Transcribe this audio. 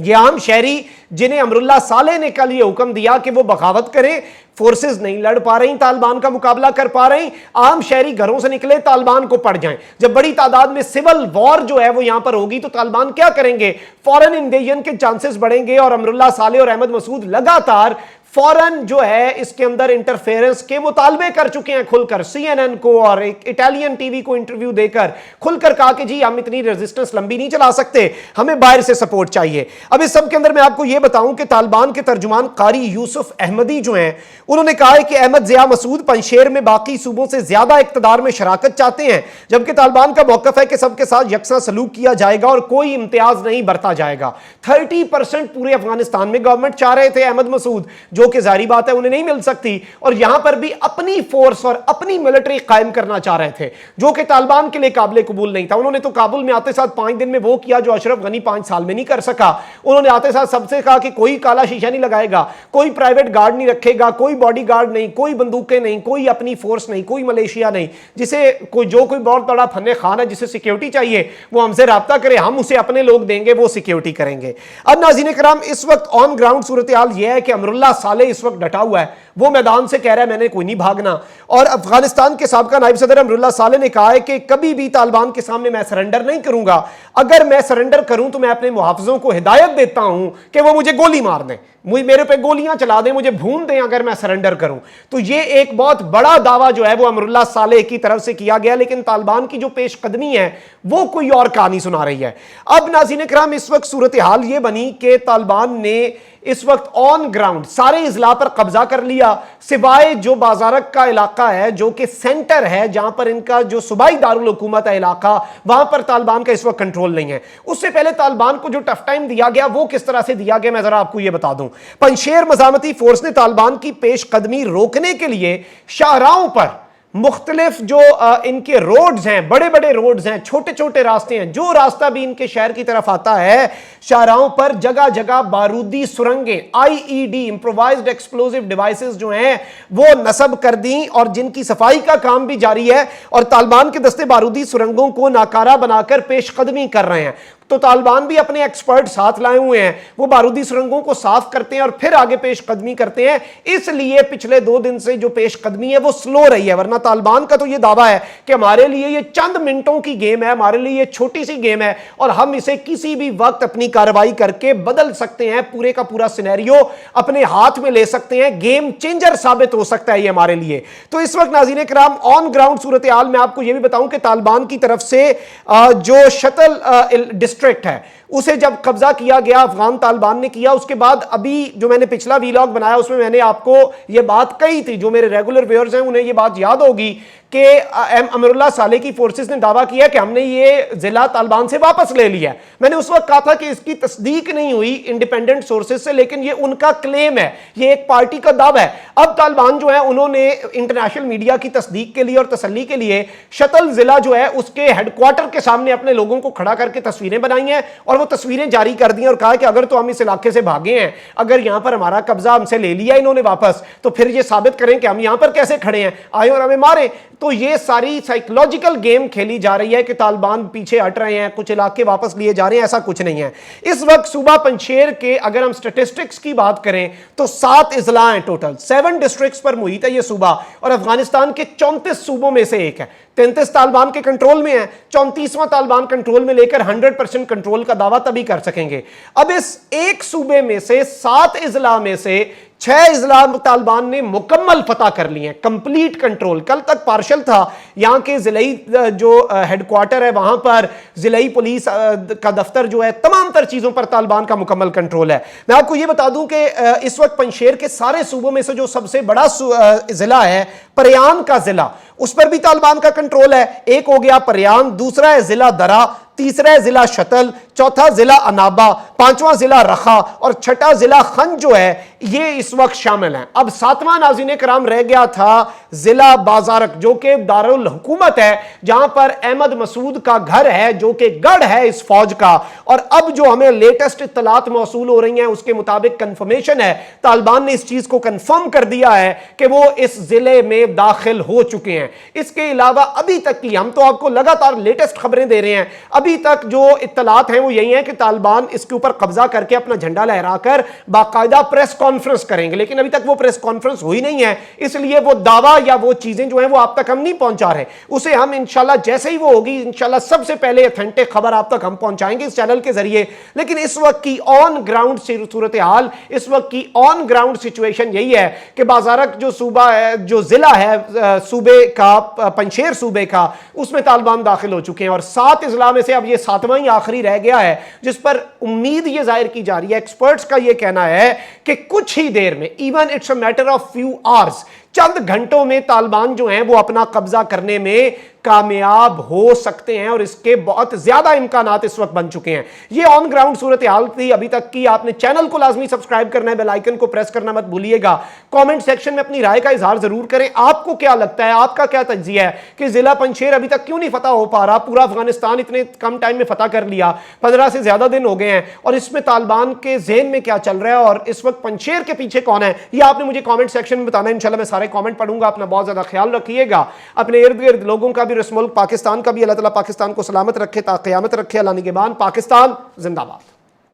یہ عام شہری جنہیں امراللہ صالح نے کل یہ حکم دیا کہ وہ بغاوت کریں، فورسز نہیں لڑ پا رہی، طالبان کا مقابلہ کر پا رہی، عام شہری گھروں سے نکلے طالبان کو پڑ جائیں۔ جب بڑی تعداد میں سول وار جو ہے وہ یہاں پر ہوگی تو طالبان کیا کریں گے؟ فورن انویژن کے چانسز بڑھیں گے، اور امراللہ صالح اور احمد مسعود لگاتار فورن جو ہے اس کے اندر انٹرفیرنس کے مطالبے کر چکے ہیں، کھل کر سی این این کو اور ایک اٹالین ٹی وی کو انٹرویو دے کر کھل کر کہا کہ جی ہم اتنی ریزسٹنس لمبی نہیں چلا سکتے، ہمیں باہر سے سپورٹ چاہیے۔ اب اس سب کے اندر میں آپ کو یہ بتاؤں کہ طالبان کے ترجمان قاری یوسف احمدی جو ہیں انہوں نے کہا ہے کہ احمد ضیاء مسعود پنشیر میں باقی صوبوں سے زیادہ اقتدار میں شراکت چاہتے ہیں، جبکہ طالبان کا موقف ہے کہ سب کے ساتھ یکساں سلوک کیا جائے گا اور کوئی امتیاز نہیں برتا جائے گا۔ 30% پورے افغانستان میں گورنمنٹ چاہ رہے تھے احمد مسعود، جو کہ ظاہری بات ہے انہیں نہیں مل سکتی، اور یہاں پر بھی اپنی فورس اور اپنی ملٹری قائم کرنا چاہ رہے تھے، جو کہ طالبان کے لیے قابل قبول نہیں تھا۔ انہوں نے تو کابل میں آتے ساتھ 5 دن میں وہ کیا جو اشرف غنی 5 سال میں نہیں کر سکا۔ انہوں نے آتے ساتھ سب سے کہا کہ کوئی کالا شیشہ نہیں لگائے گا، کوئی پرائیویٹ گارڈ نہیں رکھے گا، کوئی باڈی گارڈ نہیں، کوئی بندوقیں نہیں، کوئی اپنی فورس نہیں، کوئی ملیشیا نہیں، جسے کوئی بہت بڑا فن خان ہے جسے سیکیورٹی چاہیے وہ ہم سے رابطہ کرے، ہم اسے اپنے لوگ دیں گے، وہ سیکیورٹی کریں گے۔ اب ناظرین کرام اس وقت آن گراؤنڈ صورتحال یہ ہے کہ امراللہ صالح اس وقت ڈٹا ہوا ہے، وہ میدان سے کہہ رہا ہے میں نے کوئی نہیں بھاگنا، اور افغانستان کے سابقہ نائب صدر امراللہ صالح نے کہا ہے کہ کبھی بھی طالبان کے سامنے میں سرنڈر نہیں کروں گا، اگر میں سرنڈر کروں تو میں اپنے محافظوں کو ہدایت دیتا ہوں کہ وہ مجھے گولی مار دیں، میرے پہ گولیاں چلا دیں، مجھے بھون دیں اگر میں سرنڈر کروں۔ تو یہ ایک بہت بڑا دعویٰ جو ہے وہ امراللہ صالح کی طرف سے کیا گیا، لیکن طالبان کی جو پیش قدمی ہے وہ کوئی اور کہانی سنا رہی ہے۔ اب ناظرین کرام اس وقت صورتحال یہ بنی کہ طالبان نے اس وقت آن گراؤنڈ سارے اضلاع پر قبضہ کر لیا، سوائے جو بازارک کا علاقہ ہے جو کہ سینٹر ہے، جہاں پر ان کا جو صوبائی دارالحکومت ہے علاقہ، وہاں پر طالبان کا اس وقت کنٹرول نہیں ہے۔ اس سے پہلے طالبان کو جو ٹف ٹائم دیا گیا وہ کس طرح سے دیا گیا میں ذرا آپ کو یہ بتا دوں۔ پنشیر مزاحمتی فورس نے طالبان کی پیش قدمی روکنے کے لیے شاہراہوں پر مختلف جو ان کے روڈز ہیں، بڑے بڑے روڈز ہیں، چھوٹے چھوٹے راستے ہیں، جو راستہ بھی ان کے شہر کی طرف آتا ہے، شاہراہوں پر جگہ جگہ بارودی سرنگیں IED امپرووائزڈ ایکسپلوزیو ڈیوائسز جو ہیں وہ نصب کر دیں، اور جن کی صفائی کا کام بھی جاری ہے، اور طالبان کے دستے بارودی سرنگوں کو ناکارہ بنا کر پیش قدمی کر رہے ہیں۔ تو طالبان بھی اپنے ایکسپرٹ ساتھ لائے ہوئے ہیں، وہ بارودی سرنگوں کو صاف کرتے ہیں اور پھر آگے پیش قدمی کرتے ہیں، اس لیے پچھلے 2 دن سے جو پیش قدمی ہے وہ سلو رہی ہے، ورنہ طالبان کا تو یہ دعویٰ ہے کہ ہمارے لیے یہ چند منٹوں کی گیم ہے، ہمارے لیے یہ چھوٹی سی گیم ہے، اور ہم اسے کسی بھی وقت اپنی کارروائی کر کے بدل سکتے ہیں، پورے کا پورا سینیریو اپنے ہاتھ میں لے سکتے ہیں، گیم چینجر ثابت ہو سکتا ہے یہ ہمارے لیے۔ تو اس وقت ناظرین کرام آن گراؤنڈ صورتحال میں آپ کو یہ بھی بتاؤں کہ طالبان کی طرف سے جو شتل ڈسٹرکٹ ہے اسے جب قبضہ کیا گیا، افغان طالبان نے کیا، اس کے بعد ابھی جو میں نے پچھلا ویلاگ بنایا اس میں نے آپ کو یہ بات کہی تھی، جو میرے ریگولر ویورز ہیں انہیں یہ بات یاد ہوگی کہ امراللہ صالح کی فورسز نے دعویٰ کیا کہ ہم نے یہ ضلع طالبان سے واپس لے لیا ہے۔ میں نے اس وقت کہا تھا کہ اس کی تصدیق نہیں ہوئی انڈیپینڈنٹ سورسز سے، لیکن یہ ان کا کلیم ہے، یہ ایک پارٹی کا دعویٰ ہے۔ اب طالبان جو ہے انہوں نے انٹرنیشنل میڈیا کی تصدیق کے لیے اور تسلی کے لیے شتل ضلع جو ہے اس کے ہیڈ کوارٹر کے سامنے اپنے لوگوں کو کھڑا کر کے تصویریں بنائی ہیں، اور وہ تصویریں جاری کر دی ہیں، اور کہا کہ اگر تو ہم اس علاقے سے بھاگے ہیں، اگر یہاں پر ہمارا قبضہ ہم سے لے لیا انہوں نے واپس، تو پھر یہ ثابت کریں کہ ہم یہاں پر کیسے کھڑے ہیں، آئے اور ہمیں ماریں۔ تو یہ ساری سائیکولوجیکل گیم کھیلی جا رہی ہے کہ طالبان پیچھے ہٹ رہے ہیں، کچھ علاقے واپس لیے جا رہے ہیں، ایسا کچھ نہیں ہے۔ اس وقت صوبہ پنشیر کے اگر ہم سٹیٹسٹکس کی بات کریں تو 7 اضلاع ہیں ٹوٹل، 7 ڈسٹرکٹس پر محیط ہے یہ صوبہ، اور افغانستان کے 34 صوبوں میں سے ایک ہے۔ 33 طالبان کے کنٹرول میں ہیں، 34واں طالبان کنٹرول میں لے کر 100% کنٹرول کا دعویٰ تبھی کر سکیں گے۔ اب اس ایک صوبے میں سے 7 اضلاع میں سے 6 اضلاع طالبان نے مکمل فتح کر لی ہیں، کمپلیٹ کنٹرول۔ کل تک پارشل تھا، یہاں کے ضلعی جو ہیڈ کوارٹر ہے وہاں پر ضلعی پولیس کا دفتر جو ہے، تمام تر چیزوں پر طالبان کا مکمل کنٹرول ہے۔ میں آپ کو یہ بتا دوں کہ اس وقت پنشیر کے سارے صوبوں میں سے جو سب سے بڑا ضلع ہے پریان کا ضلع، اس پر بھی طالبان کا کنٹرول ہے۔ ایک ہو گیا پریان، دوسرا ہے ضلع درہ، تیسرا ہے ضلع شتل، چوتھا ضلع انابا، 5واں ضلع رخا، اور 6واں ضلع خنج جو ہے یہ اس وقت شامل ہیں۔ اب 7واں ناظرین کرام رہ گیا تھا ضلع بازارک، جو کہ دارالحکومت ہے، جہاں پر احمد مسعود کا گھر ہے، جو کہ گڑھ ہے اس فوج کا۔ اور اب جو ہمیں لیٹسٹ اطلاعات موصول ہو رہی ہیں اس کے مطابق کنفرمیشن ہے، طالبان نے اس چیز کو کنفرم کر دیا ہے کہ وہ اس ضلع میں داخل ہو چکے ہیں۔ اس کے علاوہ ابھی تک کی ہم تو آپ کو لگاتار لیٹسٹ خبریں دے رہے ہیں، ابھی ابھی تک جو اطلاعات ہیں وہ یہی ہیں کہ طالبان اس کے اوپر قبضہ کر کے اپنا جھنڈا لہرا کر باقاعدہ پریس کانفرنس کریں گے، لیکن ابھی تک وہ پریس کانفرنس ہوئی نہیں ہے، اس لیے وہ دعویٰ یا وہ چیزیں جو ہیں وہ آپ تک ہم نہیں پہنچا رہے. اسے ہم انشاءاللہ جیسے ہی وہ ہوگی انشاءاللہ سب سے پہلے اتھینٹک خبر آپ تک ہم پہنچائیں گے اس چینل کے ذریعے. لیکن اس وقت کی آن گراؤنڈ صورتحال، اس وقت کی آن گراؤنڈ سچویشن یہی ہے کہ بازارک جو صوبہ ہے، جو ضلع ہے صوبے کا، پنجشیر صوبے کا، اس میں طالبان داخل ہو چکے ہیں، اور 7 اضلاع میں سے اب یہ 7واں ہی آخری رہ گیا ہے، جس پر امید یہ ظاہر کی جا رہی ہے، ایکسپرٹس کا یہ کہنا ہے کہ کچھ ہی دیر میں، even it's a matter of few hours, چند گھنٹوں میں طالبان جو ہیں وہ اپنا قبضہ کرنے میں کامیاب ہو سکتے ہیں، اور اس کے بہت زیادہ امکانات اس وقت بن چکے ہیں. یہ آن گراؤنڈ صورتحال تھی ابھی تک کی. آپ نے چینل کو لازمی سبسکرائب کرنا ہے، بیل آئیکن کو پریس کرنا مت بھولیے گا. کامنٹ سیکشن میں اپنی رائے کا اظہار ضرور کریں. آپ کو کیا لگتا ہے، آپ کا کیا تجزیہ ہے کہ ضلع پنجشیر ابھی تک کیوں نہیں فتح ہو پا رہا؟ پورا افغانستان اتنے کم ٹائم میں فتح کر لیا، 15 سے زیادہ دن ہو گئے ہیں، اور اس میں طالبان کے ذہن میں کیا چل رہا ہے، اور اس وقت پنجشیر کے پیچھے کون ہے، یہ آپ نے مجھے کامنٹ سیکشن میں بتانا ہے. انشاءاللہ میں سارے کامنٹ پڑھوں گا. اپنا بہت زیادہ خیال رکھیے گا، اپنے ارد گرد لوگوں کا بھی، رس ملک پاکستان کا بھی. اللہ تعالیٰ پاکستان کو سلامت رکھے تا قیامت رکھے. اللہ نگہبان. پاکستان زندہ باد.